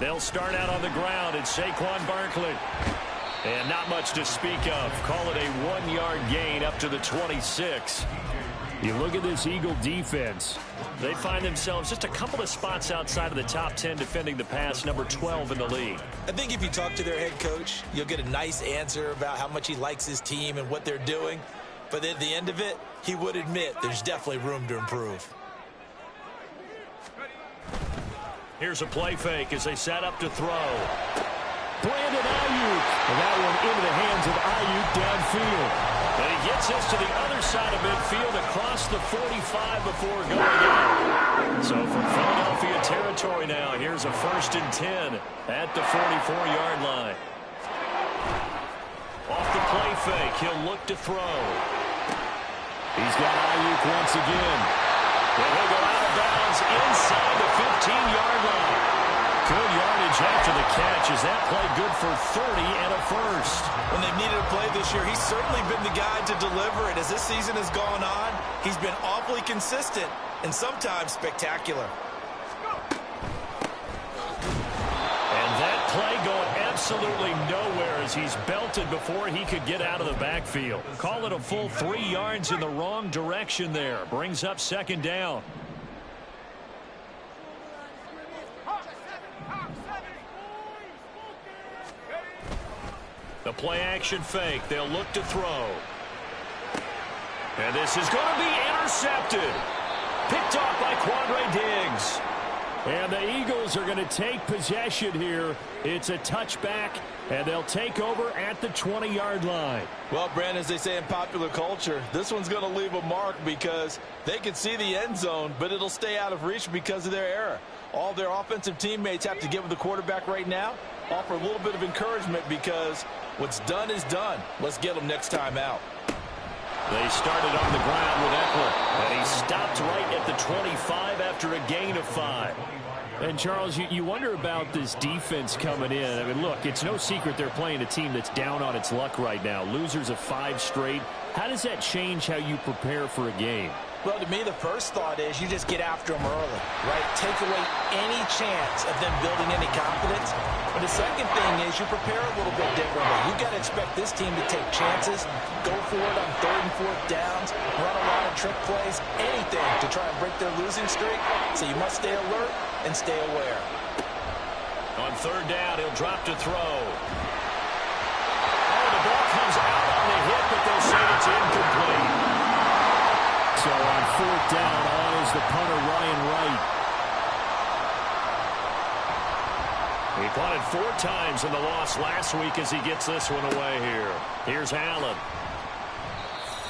They'll start out on the ground, and Saquon Barkley. And not much to speak of. Call it a 1-yard gain up to the 26. You look at this Eagle defense. They find themselves just a couple of spots outside of the top 10 defending the pass, number 12 in the league. I think if you talk to their head coach, you'll get a nice answer about how much he likes his team and what they're doing. But at the end of it, he would admit there's definitely room to improve. Here's a play fake as they set up to throw. Brandon Ayuk. And that one into the hands of Ayuk downfield. And he gets us to the other side of midfield across the 45 before going out. So from Philadelphia territory now, here's a 1st and 10 at the 44-yard line. Off the play fake, he'll look to throw. He's got Ayuk once again. And he'll go out of bounds inside the 15-yard line. Good yardage after the catch. Is that play good for 30 and a first? When they've needed a play this year, he's certainly been the guy to deliver it. As this season has gone on, he's been awfully consistent and sometimes spectacular. And that play going absolutely nowhere as he's belted before he could get out of the backfield. Call it a full 3 yards in the wrong direction there. Brings up 2nd down. The play action fake. They'll look to throw. And this is going to be intercepted. Picked off by Quandre Diggs. And the Eagles are going to take possession here. It's a touchback, and they'll take over at the 20-yard line. Well, Brandon, as they say in popular culture, this one's going to leave a mark because they can see the end zone, but it'll stay out of reach because of their error. All their offensive teammates have to give the quarterback right now, offer a little bit of encouragement because what's done is done. Let's get them next time out. They started on the ground with Eckler, and he stopped right at the 25 after a gain of 5. And, Charles, you wonder about this defense coming in. I mean, look, it's no secret they're playing a team that's down on its luck right now. Losers of 5 straight. How does that change how you prepare for a game? Well, to me, the first thought is you just get after them early, right? Take away any chance of them building any confidence. But the second thing is you prepare a little bit differently. You've got to expect this team to take chances, go for it on 3rd and 4th downs, run a lot of trick plays, anything to try and break their losing streak. So you must stay alert and stay aware. On 3rd down, he'll drop to throw. Oh, the ball comes out on the hit, but they'll say it's incomplete. So on 4th down, on is the punter, Ryan Wright. He punted 4 times in the loss last week as he gets this one away here. Here's Allen.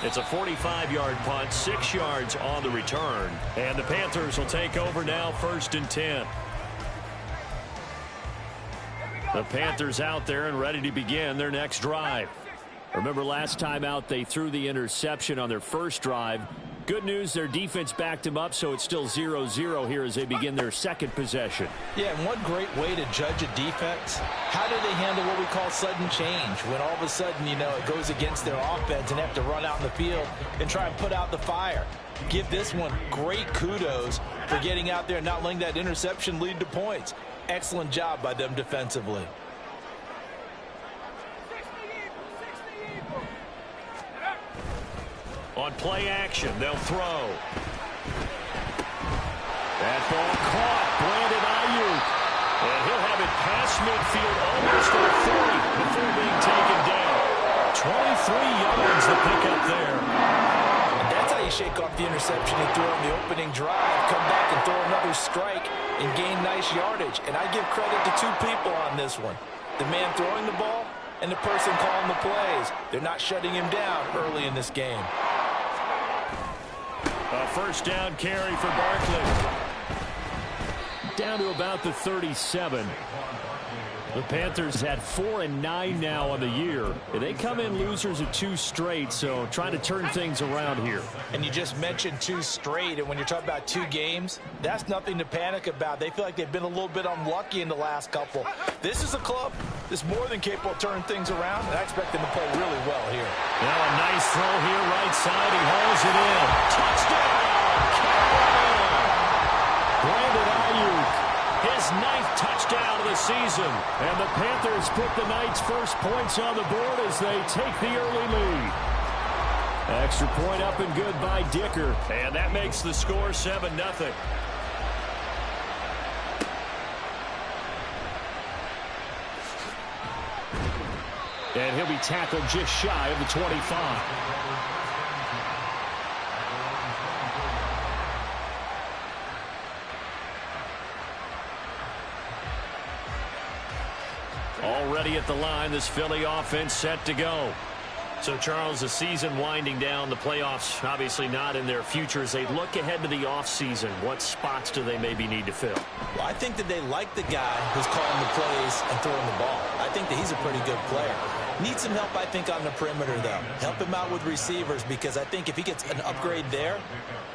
It's a 45-yard punt, 6 yards on the return. And the Panthers will take over now, 1st and 10. The Panthers out there and ready to begin their next drive. Remember last time out they threw the interception on their first drive. Good news, their defense backed him up, so it's still 0-0 here as they begin their second possession. Yeah, and one great way to judge a defense, how do they handle what we call sudden change? When all of a sudden, you know, it goes against their offense and they have to run out in the field and try and put out the fire. Give this one great kudos for getting out there and not letting that interception lead to points. Excellent job by them defensively. On play action, they'll throw. That ball caught. Brandon Ayuk. And he'll have it past midfield almost to the 40 before being taken down. 23 yards the pickup there. And that's how you shake off the interception he threw on the opening drive. Come back and throw another strike and gain nice yardage. And I give credit to 2 people on this one. The man throwing the ball and the person calling the plays. They're not shutting him down early in this game. A 1st down carry for Barkley. Down to about the 37. The Panthers had 4-9 now on the year. They come in losers of 2 straight, so trying to turn things around here. And you just mentioned 2 straight, and when you're talking about 2 games, that's nothing to panic about. They feel like they've been a little bit unlucky in the last couple. This is a club that's more than capable of turning things around, and I expect them to play really well here. Now a nice throw here, right side. He hauls it in. Touchdown! Carolina! Brandon Ayuk. His 9th touchdown of the season. And the Panthers put the Knights' first points on the board as they take the early lead. Extra point up and good by Dicker. And that makes the score 7-0. And he'll be tackled just shy of the 25. Already at the line, this Philly offense set to go. So, Charles, the season winding down, the playoffs obviously not in their future. As they look ahead to the offseason, what spots do they maybe need to fill? Well, I think that they like the guy who's calling the plays and throwing the ball. I think that he's a pretty good player. Needs some help, I think, on the perimeter, though. Help him out with receivers, because I think if he gets an upgrade there,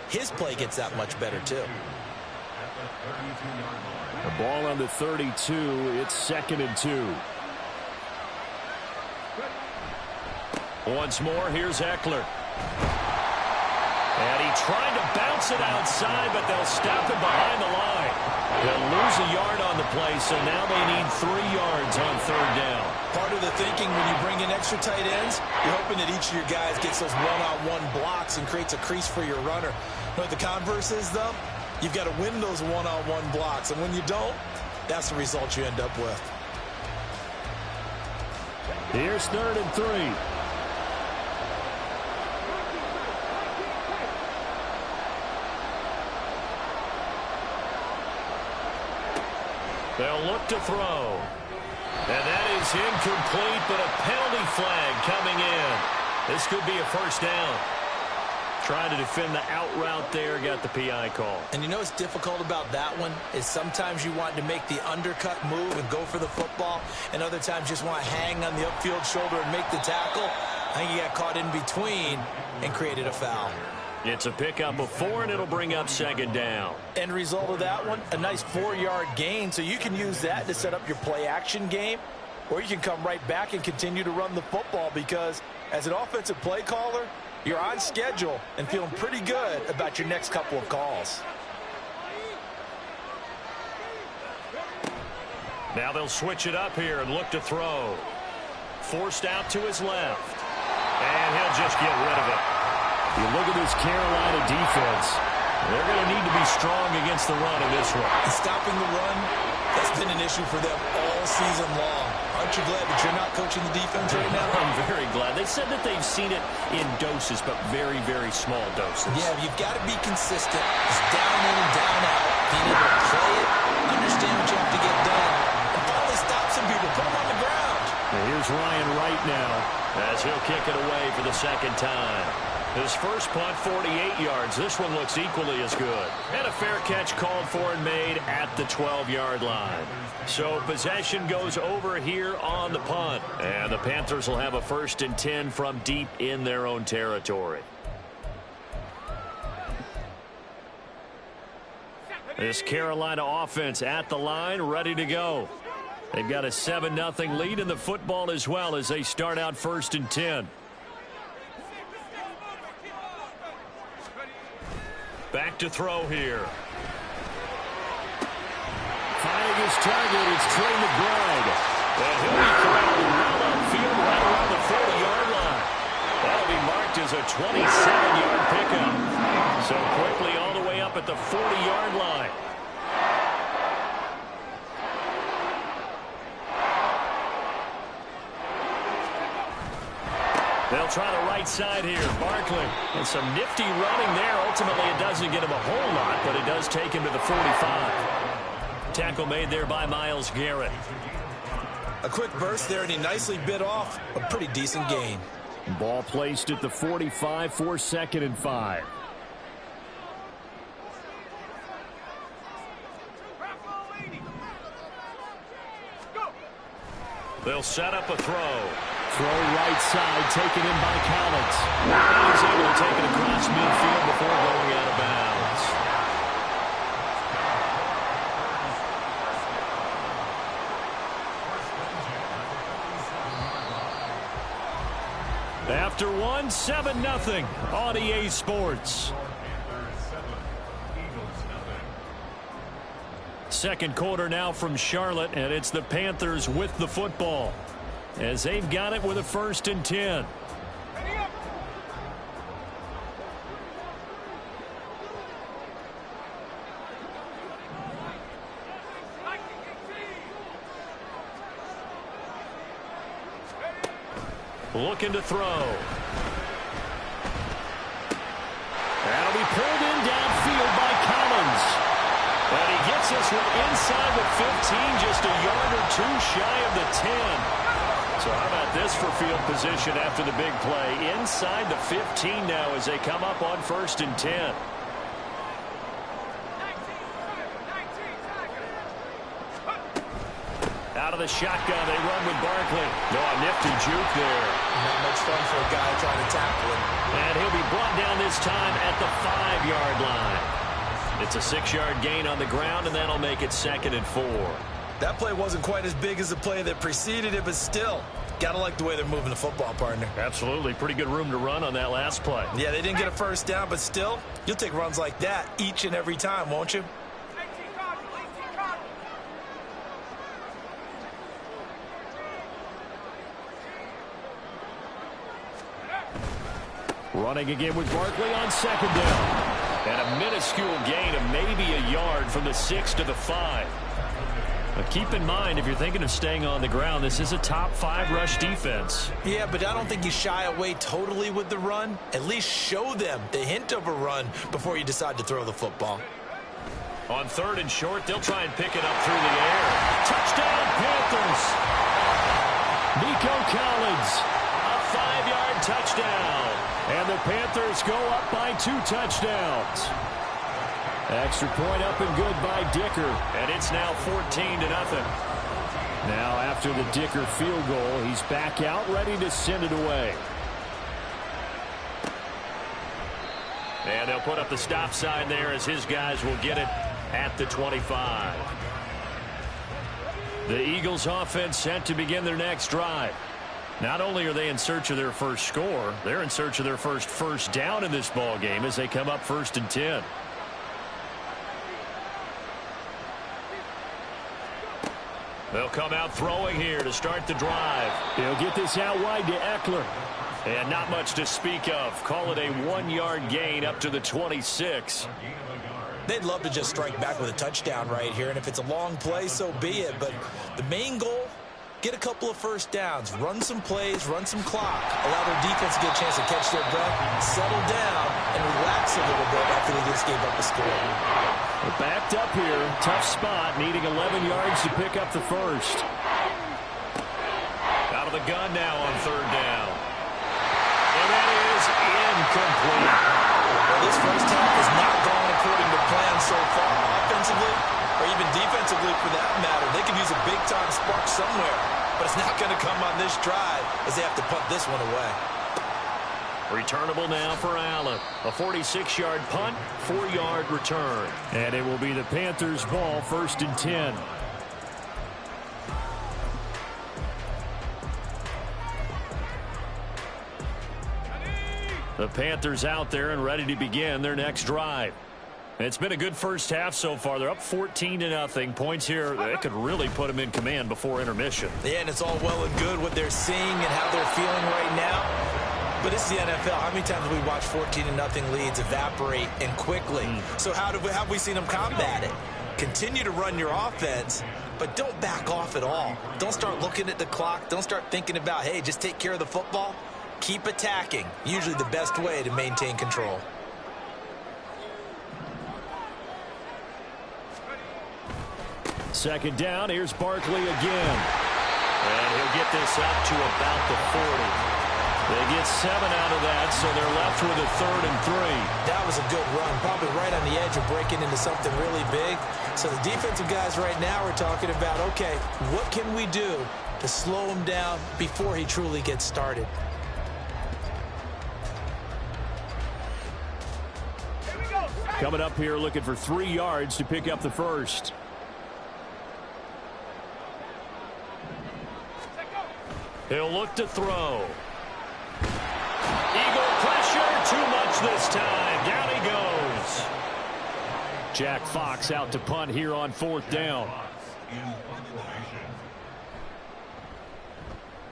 his play gets that much better, too. The ball on the 32. It's 2nd and 2. Once more, here's Eckler. And he tried to bounce it outside, but they'll stop him behind the line. They'll lose a yard on the play, so now they need 3 yards on 3rd down. Part of the thinking when you bring in extra tight ends, you're hoping that each of your guys gets those one-on-one blocks and creates a crease for your runner. You know what the converse is, though? You've got to win those one-on-one blocks, and when you don't, that's the result you end up with. Here's 3rd and 3. They'll look to throw. And that is incomplete, but a penalty flag coming in. This could be a first down. Trying to defend the out route there, got the PI call. And you know what's difficult about that one is sometimes you want to make the undercut move and go for the football, and other times just want to hang on the upfield shoulder and make the tackle. I think he got caught in between and created a foul. It's a pickup of 4, and it'll bring up 2nd down. End result of that one, a nice 4-yard gain, so you can use that to set up your play-action game, or you can come right back and continue to run the football, because as an offensive play caller, you're on schedule and feeling pretty good about your next couple of calls. Now they'll switch it up here and look to throw. Forced out to his left. And he'll just get rid of it. You look at this Carolina defense. They're going to need to be strong against the run in this one. And stopping the run, that's been an issue for them all season long. Aren't you glad that you're not coaching the defense right now? I'm very glad. They said that they've seen it in doses, but very, very small doses. Yeah, you've got to be consistent. Just down in and down out. Being able to play it, understand what you have to get done, and finally stop some people, put them on the ground. And here's Ryan Wright now, as he'll kick it away for the 2nd time. His first punt, 48 yards. This one looks equally as good. And a fair catch called for and made at the 12-yard line. So possession goes over here on the punt. And the Panthers will have a 1st and 10 from deep in their own territory. This Carolina offense at the line, ready to go. They've got a 7-0 lead in the football as well as they start out 1st and 10. Back to throw here. Finding his target, it's Trey McBride. And he'll be throwing well upfield right around the 40-yard line. That'll be marked as a 27-yard pickup. So quickly all the way up at the 40-yard line. They'll try the right side here. Barkley. And some nifty running there. Ultimately, it doesn't get him a whole lot, but it does take him to the 45. Tackle made there by Myles Garrett. A quick burst there, and he nicely bit off a pretty decent gain. Ball placed at the 45 for 2nd and 5. They'll set up a throw. Throw right side, taken in by Collins. He's able to take it across midfield before going out of bounds. After one, 7-0 on EA Sports. Second quarter now from Charlotte, and it's the Panthers with the football as they've got it with a 1st and 10. Looking to throw. That'll be pulled in downfield by Collins. And he gets this one inside the 15, just a yard or two shy of the 10. So how about this for field position after the big play? Inside the 15 now as they come up on 1st and 10. Out of the shotgun, they run with Barkley. No, a nifty juke there. Not much fun for a guy trying to tackle him. And he'll be brought down this time at the 5-yard line. It's a 6-yard gain on the ground, and that'll make it 2nd and 4. That play wasn't quite as big as the play that preceded it, but still, gotta like the way they're moving the football, partner. Absolutely. Pretty good room to run on that last play. Yeah, they didn't get a 1st down, but still, you'll take runs like that each and every time, won't you? Running again with Barkley on 2nd down. And a minuscule gain of maybe a yard from the 6 to the 5. But keep in mind, if you're thinking of staying on the ground, this is a top 5 rush defense. Yeah, but I don't think you shy away totally with the run. At least show them the hint of a run before you decide to throw the football. On 3rd and short, they'll try and pick it up through the air. Touchdown, Panthers! Nico Collins, a 5-yard touchdown. And the Panthers go up by 2 touchdowns. Extra point up and good by Dicker. And it's now 14-0. Now after the Dicker field goal, he's back out ready to send it away. And they'll put up the stop sign there as his guys will get it at the 25. The Eagles offense set to begin their next drive. Not only are they in search of their first score, they're in search of their first down in this ball game as they come up 1st and 10. They'll come out throwing here to start the drive. He'll get this out wide to Eckler. And not much to speak of. Call it a 1-yard gain up to the 26. They'd love to just strike back with a touchdown right here, and if it's a long play, so be it. But the main goal, get a couple of 1st downs, run some plays, run some clock, allow their defense to get a chance to catch their breath, settle down, and relax a little bit after they just gave up a score. We're backed up here. Tough spot, needing 11 yards to pick up the 1st. Out of the gun now on 3rd down. And that is incomplete. Well, this first half has not gone according to plan so far, offensively or even defensively for that matter. They could use a big-time spark somewhere, but it's not going to come on this drive as they have to punt this one away. Returnable now for Allen. A 46-yard punt, 4-yard return. And it will be the Panthers' ball, 1st and 10. The Panthers out there and ready to begin their next drive. It's been a good first half so far. They're up 14-0. Points here, they could really put them in command before intermission. Yeah, and it's all well and good what they're seeing and how they're feeling right now. But it's the NFL. How many times have we watched 14-0 leads evaporate and quickly? So how have we seen them combat it? Continue to run your offense, but don't back off at all. Don't start looking at the clock. Don't start thinking about, hey, just take care of the football. Keep attacking. Usually the best way to maintain control. Second down, here's Barkley again. And he'll get this up to about the 40. They get 7 out of that, so they're left with a 3rd and 3. That was a good run, probably right on the edge of breaking into something really big. So the defensive guys right now are talking about, okay, what can we do to slow him down before he truly gets started? Coming up here looking for 3 yards to pick up the 1st. He'll look to throw. Eagle pressure, too much this time. Down he goes. Jack Fox out to punt here on 4th down.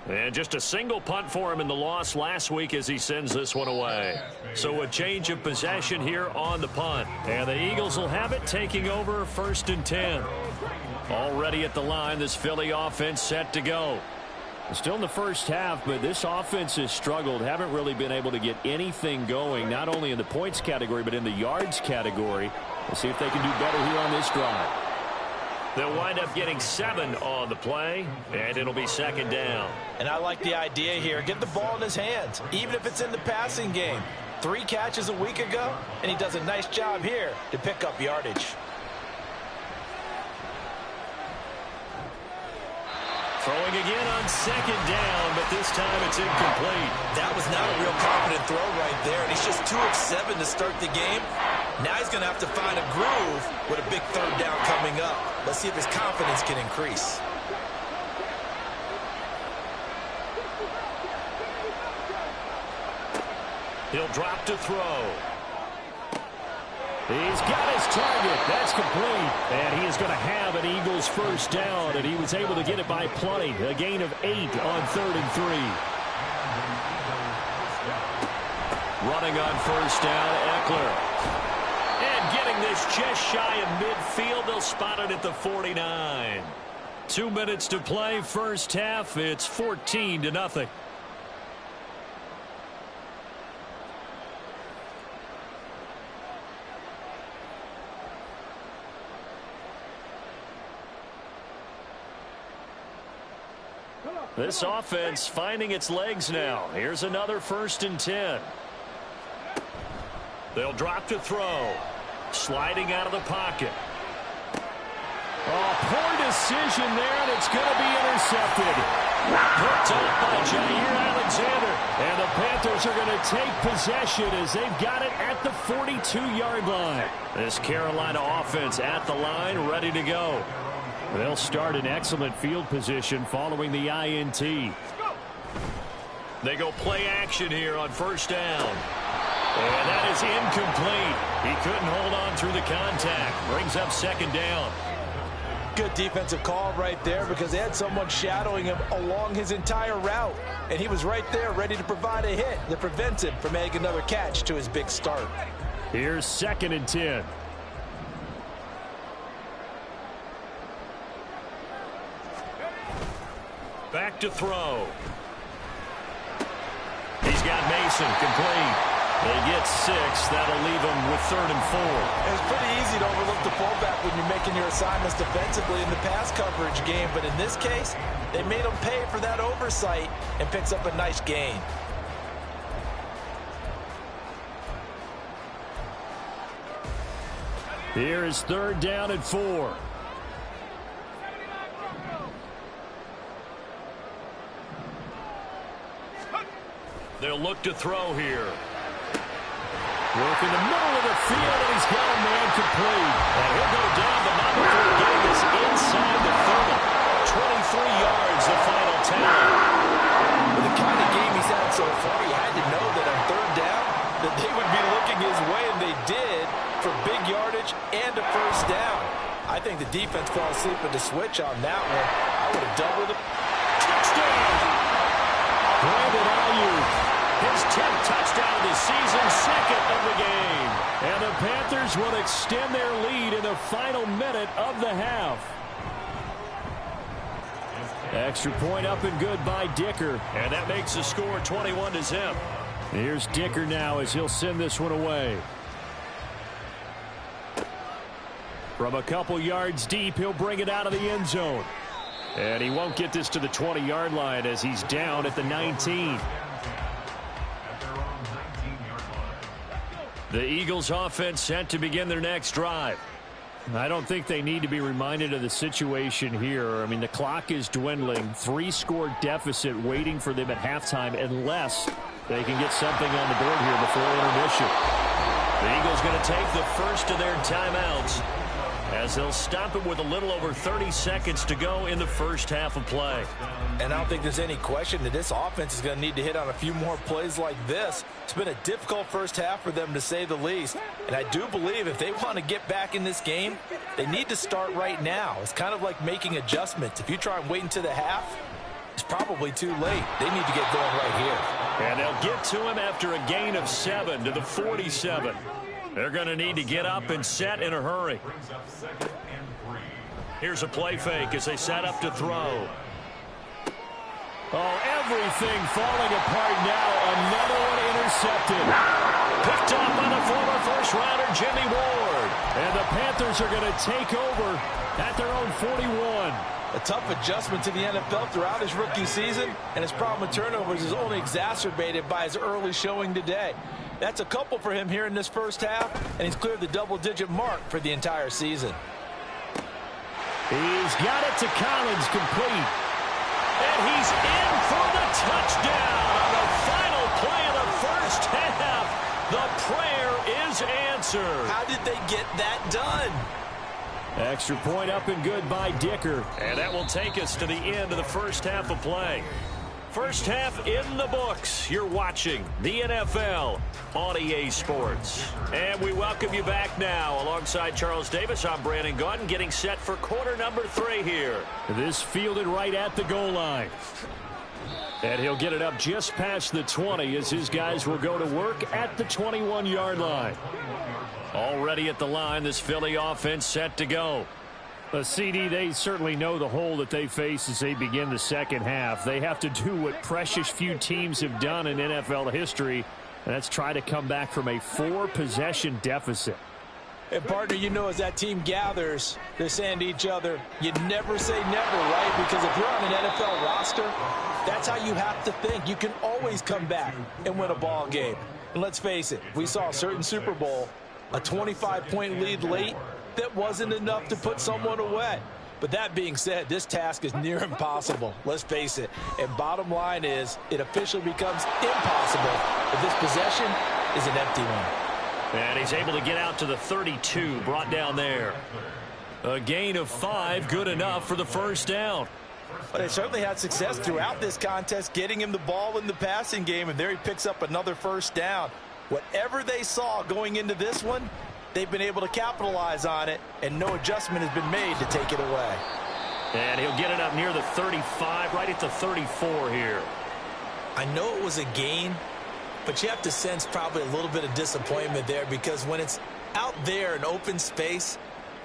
And just a single punt for him in the loss last week as he sends this one away. So a change of possession here on the punt. And the Eagles will have it, taking over 1st and 10. Already at the line, this Philly offense set to go. Still in the first half, but this offense has struggled. Haven't really been able to get anything going, not only in the points category, but in the yards category. We'll see if they can do better here on this drive. They'll wind up getting 7 on the play, and it'll be 2nd down. And I like the idea here. Get the ball in his hands, even if it's in the passing game. 3 catches a week ago, and he does a nice job here to pick up yardage. Throwing again on 2nd down, but this time it's incomplete. That was not a real confident throw right there, and he's just 2 of 7 to start the game. Now he's going to have to find a groove with a big 3rd down coming up. Let's see if his confidence can increase. He'll drop to throw. He's got his target. That's complete. And he is going to have an Eagles 1st down, and he was able to get it by plenty. A gain of 8 on 3rd and 3. Running on 1st down, Eckler. And getting this just shy of midfield. They'll spot it at the 49. 2 minutes to play, first half. It's 14-0. This offense finding its legs now. Here's another 1st and 10. They'll drop to throw. Sliding out of the pocket. Oh, poor decision there, and it's going to be intercepted. Picked up by Jair Alexander. And the Panthers are going to take possession as they've got it at the 42-yard line. This Carolina offense at the line, ready to go. They'll start in excellent field position following the INT. They go play action here on 1st down. And that is incomplete. He couldn't hold on through the contact. Brings up 2nd down. Good defensive call right there because they had someone shadowing him along his entire route. And he was right there ready to provide a hit that prevents him from making another catch to his big start. Here's 2nd and 10. Back to throw. He's got Mason complete. They get 6. That'll leave them with 3rd and 4. It's pretty easy to overlook the fullback when you're making your assignments defensively in the pass coverage game. But in this case, they made him pay for that oversight and picks up a nice gain. Here is 3rd down and 4. They'll look to throw here. Work in the middle of the field, and he's got a man complete. And he'll go down, but not before getting this inside the 30. 23 yards, the final tally. With the kind of game he's had so far, you had to know that on 3rd down, that they would be looking his way, and they did, for big yardage and a 1st down. I think the defense fell asleep at the switch on that one. I would have doubled it. Touchdown! Brandon Ayuk. His 10th touchdown of the season, 2nd of the game. And the Panthers will extend their lead in the final minute of the half. Extra point up and good by Dicker. And that makes the score 21-0. Here's Dicker now as he'll send this one away. From a couple yards deep, he'll bring it out of the end zone. And he won't get this to the 20-yard line as he's down at the 19. The Eagles offense set to begin their next drive. I don't think they need to be reminded of the situation here. I mean, the clock is dwindling. 3-score deficit waiting for them at halftime unless they can get something on the board here before intermission. The Eagles going to take the first of their timeouts. as they'll stop it with a little over 30 seconds to go in the first half of play. And I don't think there's any question that this offense is going to need to hit on a few more plays like this. It's been a difficult first half for them, to say the least. And I do believe if they want to get back in this game, they need to start right now. It's kind of like making adjustments. If you try and wait until the half, it's probably too late. They need to get going right here. And they'll get to him after a gain of 7 to the 47. They're going to need to get up and set in a hurry. Here's a play fake as they set up to throw. Oh, everything falling apart now. Another one intercepted. Picked up by the former first-rounder, Jimmy Ward. And the Panthers are going to take over at their own 41. A tough adjustment to the NFL throughout his rookie season, and his problem with turnovers is only exacerbated by his early showing today. That's a couple for him here in this first half, and he's cleared the double-digit mark for the entire season. He's got it to Collins, complete. And he's in for the touchdown on the final play of the first half. The prayer is answered. How did they get that done? Extra point up and good by Dicker. And that will take us to the end of the first half of play. First half in the books. You're watching the NFL on EA Sports. And we welcome you back now. Alongside Charles Davis, I'm Brandon Gaudin, getting set for quarter number 3 here. This fielded right at the goal line. And he'll get it up just past the 20 as his guys will go to work at the 21-yard line. Already at the line, this Philly offense set to go. CD, they certainly know the hole that they face as they begin the second half. They have to do what precious few teams have done in NFL history, and that's try to come back from a 4-possession deficit. And, partner, you know, as that team gathers, they're saying to each other, you never say never, right? Because if you're on an NFL roster, that's how you have to think. You can always come back and win a ball game. And let's face it, we saw a certain Super Bowl, a 25-point lead late, that wasn't enough to put someone away. But that being said, this task is near impossible. Let's face it. And bottom line is, it officially becomes impossible if this possession is an empty one. And he's able to get out to the 32, brought down there. A gain of 5, good enough for the first down. But they certainly had success throughout this contest, getting him the ball in the passing game, and there he picks up another first down. Whatever they saw going into this one, they've been able to capitalize on it, and no adjustment has been made to take it away. And he'll get it up near the 35, right at the 34 here. I know it was a gain, but you have to sense probably a little bit of disappointment there, because when it's out there in open space,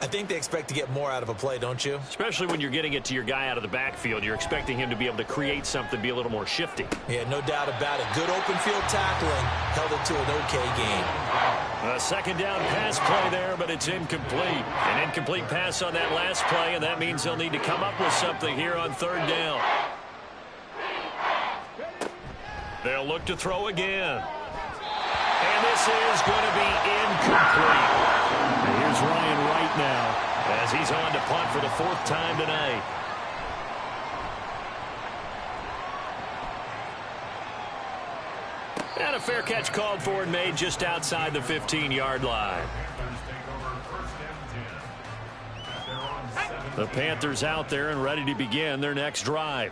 I think they expect to get more out of a play, don't you? Especially when you're getting it to your guy out of the backfield. You're expecting him to be able to create something, be a little more shifty. Yeah, no doubt about it. Good open field tackling held it to an okay game. A second down pass play there, but it's incomplete. An incomplete pass on that last play, and that means they'll need to come up with something here on third down. They'll look to throw again. And this is going to be incomplete. Here's Ryan Wright now as he's on to punt for the 4th time tonight. And a fair catch called for and made just outside the 15-yard line. The Panthers out there and ready to begin their next drive.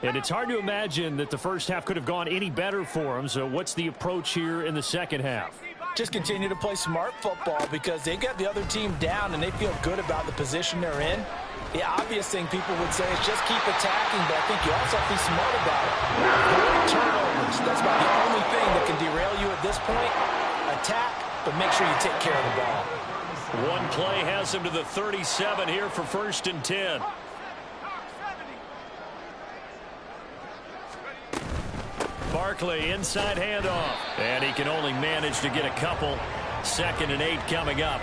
And it's hard to imagine that the first half could have gone any better for them. So what's the approach here in the second half? Just continue to play smart football, because they got the other team down and they feel good about the position they're in. The obvious thing people would say is just keep attacking, but I think you also have to be smart about it. Avoid turnovers. That's about the only thing that can derail you at this point. Attack, but make sure you take care of the ball. One play has him to the 37 here for 1st and 10. Barkley, inside handoff. And he can only manage to get a couple. 2nd and 8 coming up.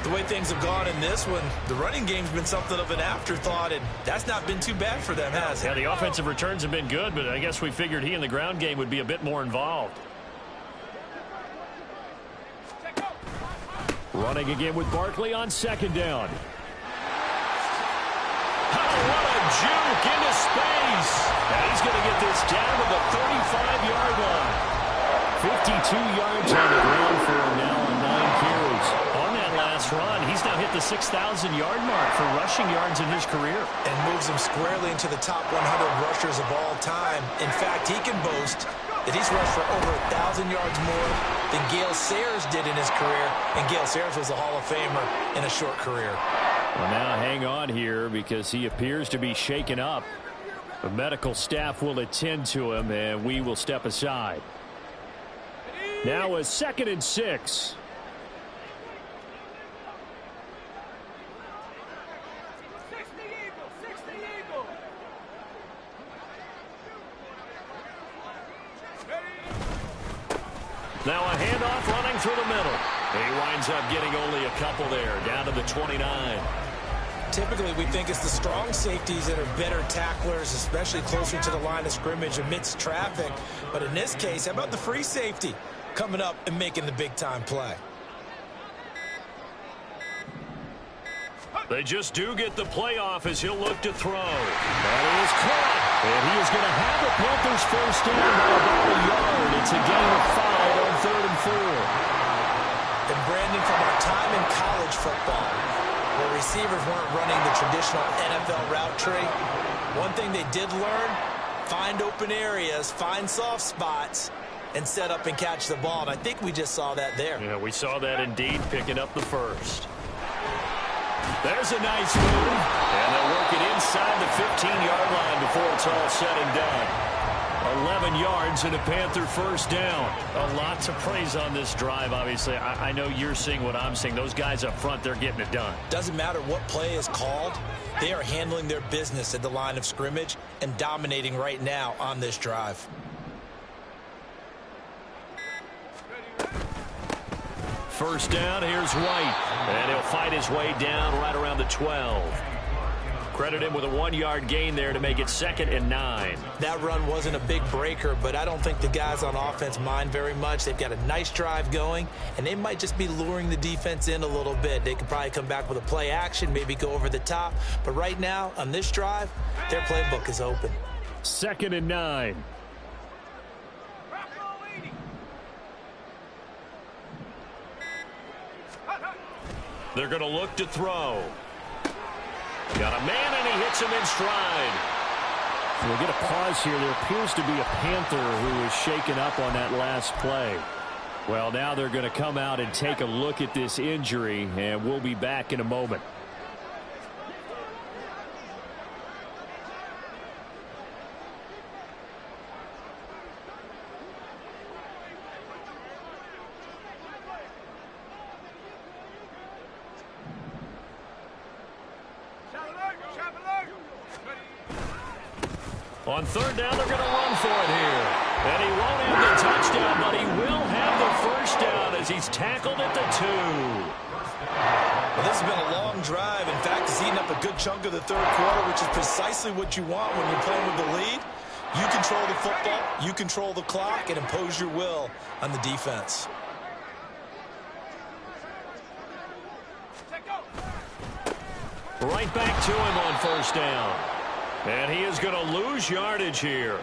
The way things have gone in this one, the running game's been something of an afterthought, and that's not been too bad for them, has it? Yeah, the offensive returns have been good, but I guess we figured he in the ground game would be a bit more involved. Running again with Barkley on 2nd down. Oh, what a juke into space. And he's going to get this down to the 35-yard line. 52 yards on the ground for him now on 9 carries. On that last this run. He's now hit the 6,000-yard mark for rushing yards in his career. And moves him squarely into the top 100 rushers of all time. In fact, he can boast that he's rushed for over 1,000 yards more than Gale Sayers did in his career. And Gale Sayers was a Hall of Famer in a short career. Well, now hang on here because he appears to be shaken up. The medical staff will attend to him, and we will step aside. Now a 2nd and 6. Now a handoff running through the middle. He winds up getting only a couple there, down to the 29. Typically, we think it's the strong safeties that are better tacklers, especially closer to the line of scrimmage amidst traffic. But in this case, how about the free safety coming up and making the big-time play? They just do get the playoff as he'll look to throw. That is caught. And he is going to have the Panthers first down by about a yard. It's a gain of 5 on 3rd and 4. And Brandon, from our time in college football, where receivers weren't running the traditional NFL route tree, one thing they did learn, find open areas, find soft spots, and set up and catch the ball. And I think we just saw that there. Yeah, we saw that indeed, picking up the first. There's a nice move, and they'll work it inside the 15-yard line before it's all said and done. 11 yards and a Panther first down. A lot to praise on this drive, obviously. I know you're seeing what I'm seeing. Those guys up front, they're getting it done. Doesn't matter what play is called. They are handling their business at the line of scrimmage and dominating right now on this drive. First down, here's White. And he'll fight his way down right around the 12. Credit him with a 1-yard gain there to make it 2nd and 9. That run wasn't a big breaker, but I don't think the guys on offense mind very much. They've got a nice drive going, and they might just be luring the defense in a little bit. They could probably come back with a play action, maybe go over the top. But right now, on this drive, their playbook is open. 2nd and 9. They're going to look to throw. Got a man, and he hits him in stride. We'll get a pause here. There appears to be a Panther who is shaken up on that last play. Well, now they're going to come out and take a look at this injury, and we'll be back in a moment. On 3rd down, they're going to run for it here. And he won't have the touchdown, but he will have the first down as he's tackled at the 2. Well, this has been a long drive. In fact, it's eaten up a good chunk of the 3rd quarter, which is precisely what you want when you're playing with the lead. You control the football, you control the clock, and impose your will on the defense. Right back to him on 1st down. And he is going to lose yardage here.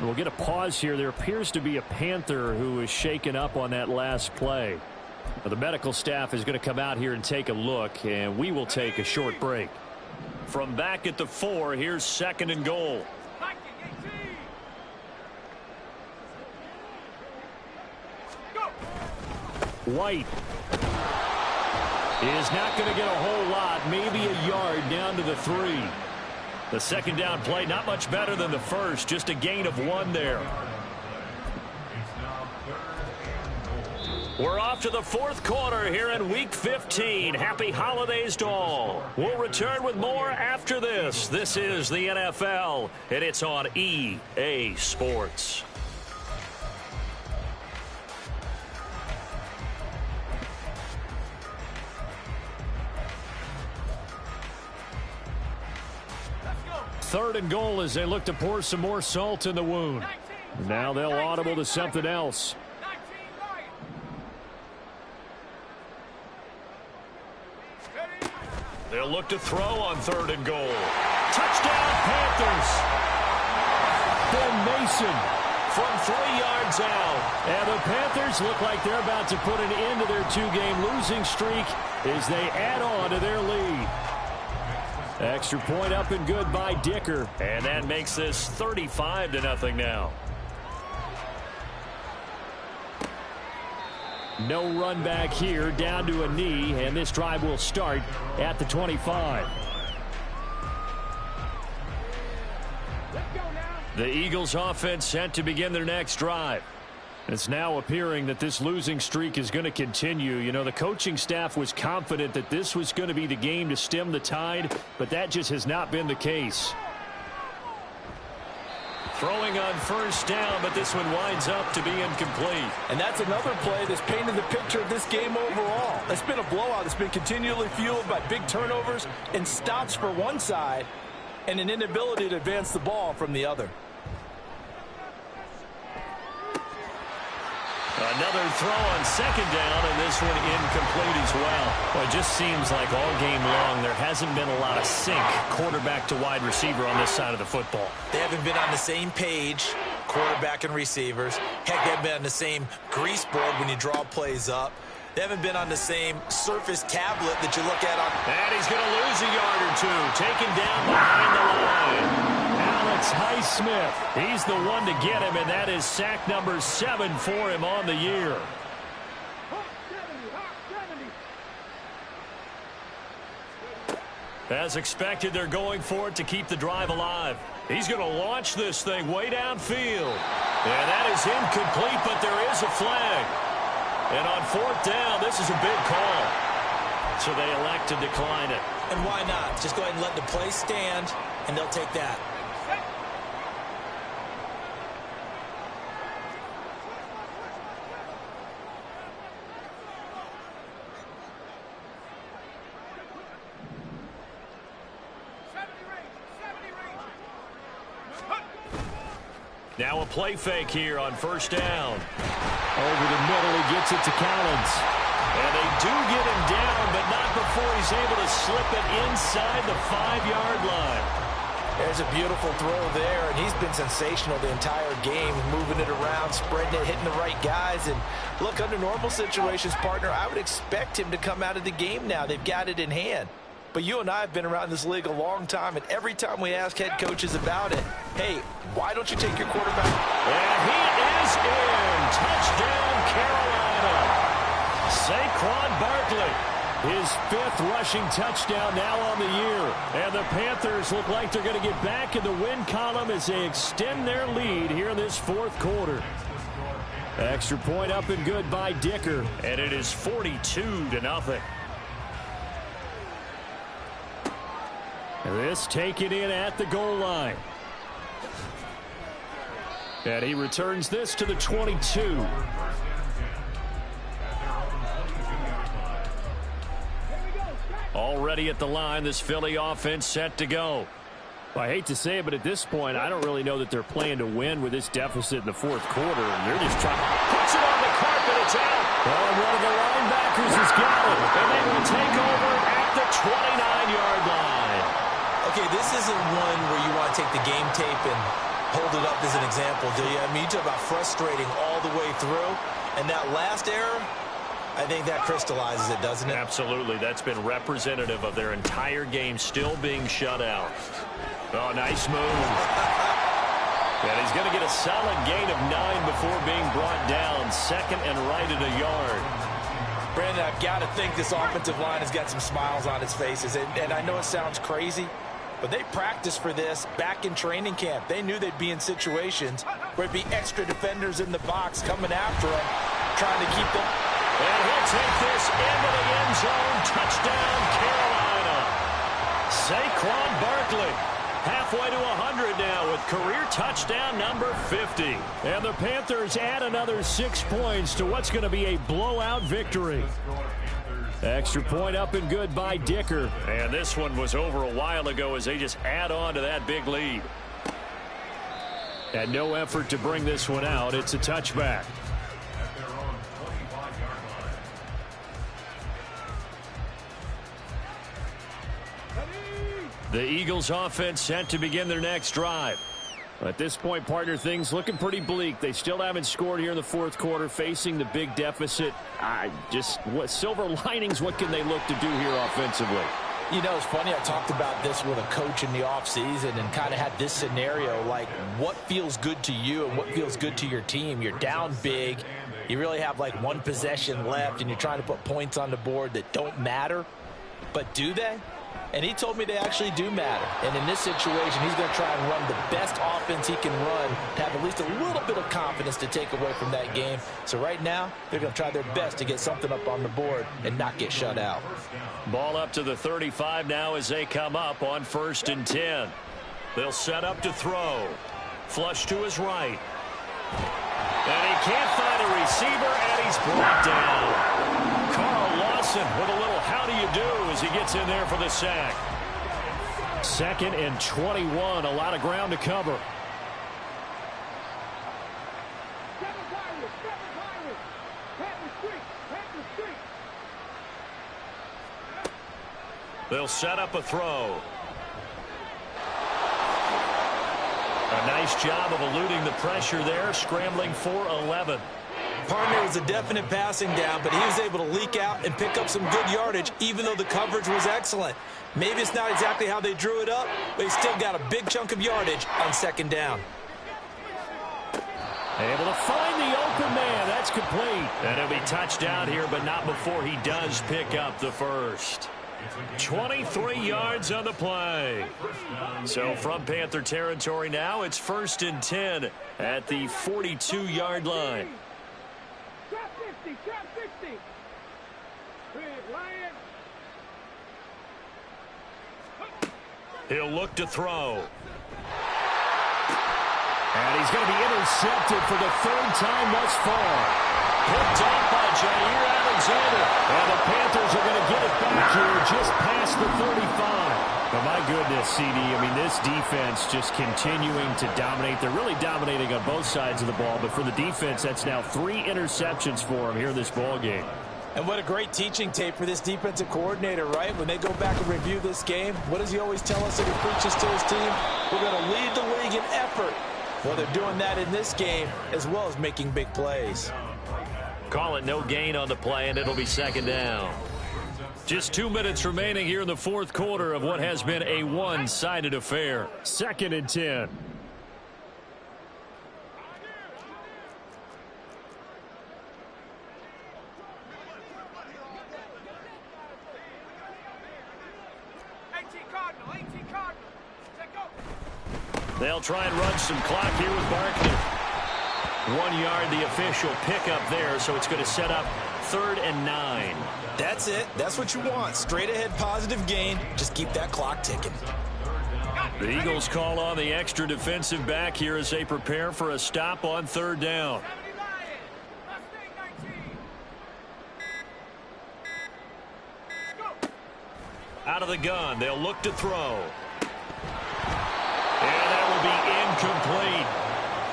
We'll get a pause here. There appears to be a Panther who is shaken up on that last play. Now, the medical staff is going to come out here and take a look, and we will take a short break. From back at the 4, here's 2nd and goal. White is not going to get a whole lot, maybe a yard down to the 3. The 2nd down play, not much better than the first, just a gain of 1 there. We're off to the 4th quarter here in Week 15. Happy holidays to all. We'll return with more after this. This is the NFL, and it's on EA Sports. Third and goal as they look to pour some more salt in the wound. Now they'll audible to something else. They'll look to throw on 3rd and goal. Touchdown, Panthers. Ben Mason from 3 yards out. And the Panthers look like they're about to put an end to their 2-game losing streak as they add on to their lead. Extra point up and good by Dicker. And that makes this 35-0 now. No run back here, down to a knee, and this drive will start at the 25. The Eagles offense set to begin their next drive. It's now appearing that this losing streak is going to continue. You know, the coaching staff was confident that this was going to be the game to stem the tide, but that just has not been the case. Throwing on first down, but this one winds up to be incomplete. And that's another play that's painted the picture of this game overall. It's been a blowout. It's been continually fueled by big turnovers and stops for one side and an inability to advance the ball from the other. Another throw on second down, and this one incomplete as well. Well, it just seems like all game long there hasn't been a lot of sync quarterback to wide receiver on this side of the football. They haven't been on the same page, quarterback and receivers. Heck, they haven't been on the same grease board when you draw plays up. They haven't been on the same surface tablet that you look at on. And he's going to lose a yard or two, taken down behind the line. Alex Highsmith, he's the one to get him, and that is sack number 7 for him on the year. As expected, they're going for it to keep the drive alive. He's going to launch this thing way downfield. And that is incomplete, but there is a flag. And on fourth down, this is a big call. So they elect to decline it. And why not? Just go ahead and let the play stand, and they'll take that. Now a play fake here on first down. Over the middle, he gets it to Collins. And they do get him down, but not before he's able to slip it inside the 5-yard line. There's a beautiful throw there, and he's been sensational the entire game, moving it around, spreading it, hitting the right guys. And look, under normal situations, partner, I would expect him to come out of the game now. They've got it in hand. But you and I have been around this league a long time, and every time we ask head coaches about it, hey, why don't you take your quarterback? And he is in. Touchdown, Carolina. Saquon Barkley, his 5th rushing touchdown now on the year. And the Panthers look like they're going to get back in the win column as they extend their lead here in this 4th quarter. Extra point up and good by Dicker. And it is 42-0. This taken in at the goal line. And he returns this to the 22. Already at the line, this Philly offense set to go. Well, I hate to say it, but at this point, I don't really know that they're playing to win with this deficit in the 4th quarter. And they're just trying to puts it on the carpet. It's out. And one of the linebackers has got it. And they will take over at the 29-yard line. Okay, this isn't one where you want to take the game tape and hold it up as an example, do you? I mean, you talk about frustrating all the way through. And that last error, I think that crystallizes it, doesn't it? Absolutely. That's been representative of their entire game still being shut out. Oh, nice move. And he's going to get a solid gain of 9 before being brought down. Second and right at a yard. Brandon, I've got to think this offensive line has got some smiles on its faces. And I know it sounds crazy, but they practiced for this back in training camp. They knew they'd be in situations where it'd be extra defenders in the box coming after them, trying to keep them. And he'll take this into the end zone. Touchdown, Carolina. Saquon Barkley halfway to 100 now with career touchdown number 50. And the Panthers add another 6 points to what's going to be a blowout victory. Extra point up and good by Dicker. And this one was over a while ago as they just add on to that big lead. And no effort to bring this one out. It's a touchback. The Eagles offense set to begin their next drive. At this point, partner, things looking pretty bleak. They still haven't scored here in the fourth quarter, facing the big deficit. What silver linings, what can they look to do here offensively? You know, it's funny, I talked about this with a coach in the offseason and kind of had this scenario, like what feels good to you and what feels good to your team. You're down big. You really have like one possession left, and you're trying to put points on the board that don't matter. But do they? And he told me they actually do matter. And in this situation, he's going to try and run the best offense he can run to have at least a little bit of confidence to take away from that game. So right now, they're going to try their best to get something up on the board and not get shut out. Ball up to the 35 now as they come up on 1st and 10. They'll set up to throw. Flush to his right. And he can't find a receiver, and he's brought down. Carl Lawson with a little how do you do as he gets in there for the sack. 2nd and 21, a lot of ground to cover. They'll set up a throw. A nice job of eluding the pressure there, scrambling for 11. Partner, was a definite passing down, but he was able to leak out and pick up some good yardage, even though the coverage was excellent. Maybe it's not exactly how they drew it up, but he still got a big chunk of yardage on 2nd down. Able to find the open man. That's complete. And he'll be touchdown here, but not before he does pick up the first. 23 yards on the play. So from Panther territory now, it's 1st and 10 at the 42-yard line. He'll look to throw. And he's going to be intercepted for the 3rd time thus far. Picked up by Jair Alexander. And the Panthers are going to get it back here just past the 35. But my goodness, CD, I mean, this defense just continuing to dominate. They're really dominating on both sides of the ball. But for the defense, that's now 3 interceptions for them here in this ball game. And what a great teaching tape for this defensive coordinator, right? When they go back and review this game, what does he always tell us that he preaches to his team? We're going to lead the league in effort. Well, they're doing that in this game as well as making big plays. Call it no gain on the play, and it'll be 2nd down. Just 2 minutes remaining here in the fourth quarter of what has been a one-sided affair. 2nd and 10. They'll try and run some clock here with Barkley. 1 yard, the official pickup there, so it's going to set up 3rd and 9. That's it. That's what you want. Straight ahead positive gain. Just keep that clock ticking. The Eagles call on the extra defensive back here as they prepare for a stop on 3rd down. Out of the gun, they'll look to throw. And that will be incomplete.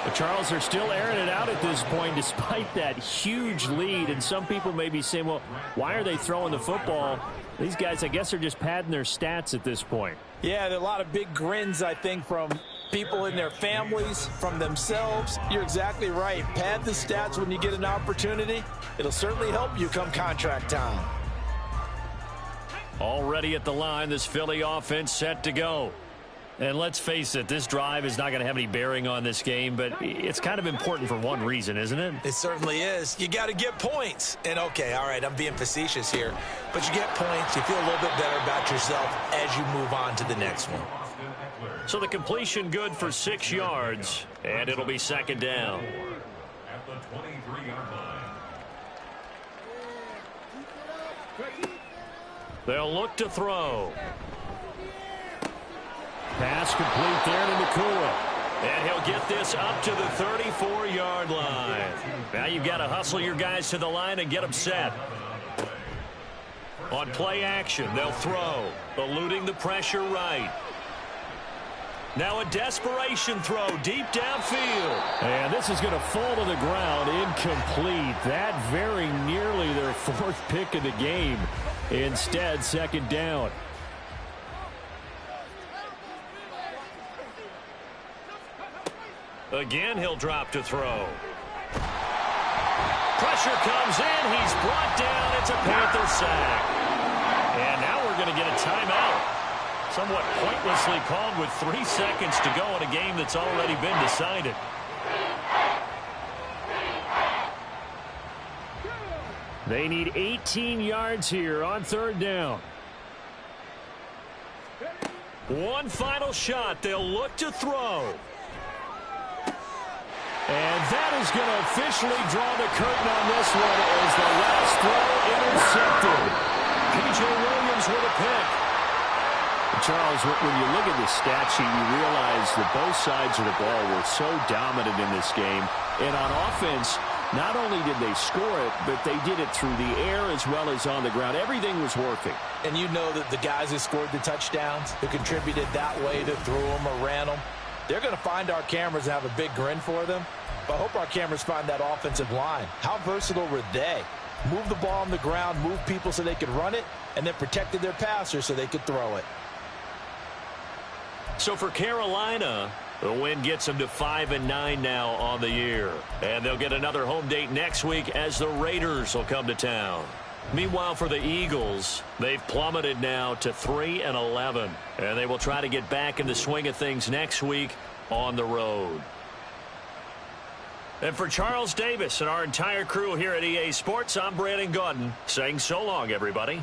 But Charles, are still airing it out at this point despite that huge lead. And some people may be saying, well, why are they throwing the football? These guys, I guess, are just padding their stats at this point. Yeah, there are a lot of big grins, I think, from people in their families, from themselves. You're exactly right. Pad the stats when you get an opportunity. It'll certainly help you come contract time. Already at the line, this Philly offense set to go. And let's face it, this drive is not going to have any bearing on this game, but it's kind of important for one reason, isn't it? It certainly is. You got to get points. And, okay, all right, I'm being facetious here. But you get points, you feel a little bit better about yourself as you move on to the next one. So the completion good for 6 yards, and it'll be 2nd down. At the 23-yard line. They'll look to throw. Pass complete there to Nakua. And he'll get this up to the 34-yard line. Now you've got to hustle your guys to the line and get them set. On play action, they'll throw, eluding the pressure right. Now a desperation throw deep downfield. And this is going to fall to the ground, incomplete. That very nearly their 4th pick of the game. Instead, 2nd down. Again, he'll drop to throw. Pressure comes in. He's brought down. It's a Panther sack. And now we're going to get a timeout. Somewhat pointlessly called with 3 seconds to go in a game that's already been decided. They need 18 yards here on 3rd down. One final shot. They'll look to throw. And that is going to officially draw the curtain on this one as the last throw intercepted. P.J. Williams with a pick. Charles, when you look at the stat sheet, you realize that both sides of the ball were so dominant in this game. And on offense, not only did they score it, but they did it through the air as well as on the ground. Everything was working. And you know that the guys who scored the touchdowns, who contributed that way, that threw them or ran them, they're going to find our cameras and have a big grin for them. But I hope our cameras find that offensive line. How versatile were they? Move the ball on the ground, move people so they could run it, and then protected their passers so they could throw it. So for Carolina, the win gets them to 5-9 now on the year. And they'll get another home date next week as the Raiders will come to town. Meanwhile, for the Eagles, they've plummeted now to 3-11. And they will try to get back in the swing of things next week on the road. And for Charles Davis and our entire crew here at EA Sports, I'm Brandon Gaudin saying so long, everybody.